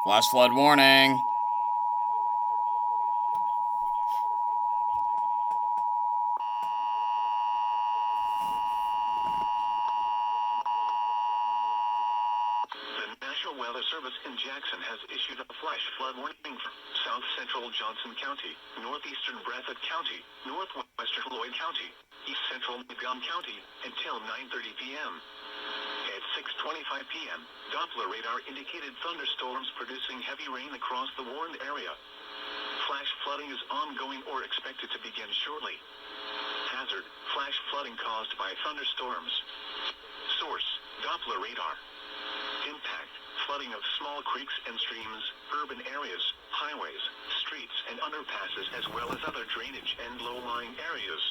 Flash flood warning. The National Weather Service in Jackson has issued a flash flood warning for south central Johnson County, northeastern Breathitt County, northwestern Lloyd County, east central Macomb County until 9:30 p.m. At 6:25 p.m., Doppler radar indicated thunderstorms producing heavy rain across the warned area. Flash flooding is ongoing or expected to begin shortly. Hazard: flash flooding caused by thunderstorms. Source: Doppler radar. Impact: flooding of small creeks and streams, urban areas, highways, streets and underpasses, as well as other drainage and low-lying areas.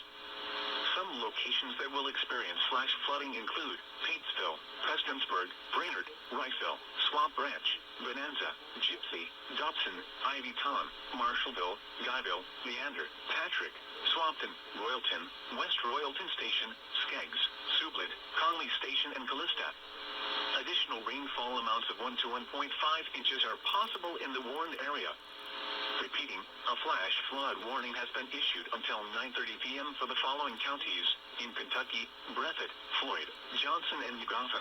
Some locations that will experience flash flooding include Patesville, Prestonsburg, Brainerd, Rifeville, Swamp Branch, Bonanza, Gypsy, Dobson, Ivytown, Marshallville, Guyville, Leander, Patrick, Swampton, Royalton, West Royalton Station, Skeggs, Sublette, Conley Station and Callista. Additional rainfall amounts of 1 to 1.5 inches are possible in the warned area. Repeating, a flash flood warning has been issued until 9:30 p.m. for the following counties: in Kentucky, Breathitt, Floyd, Johnson and New Goffin.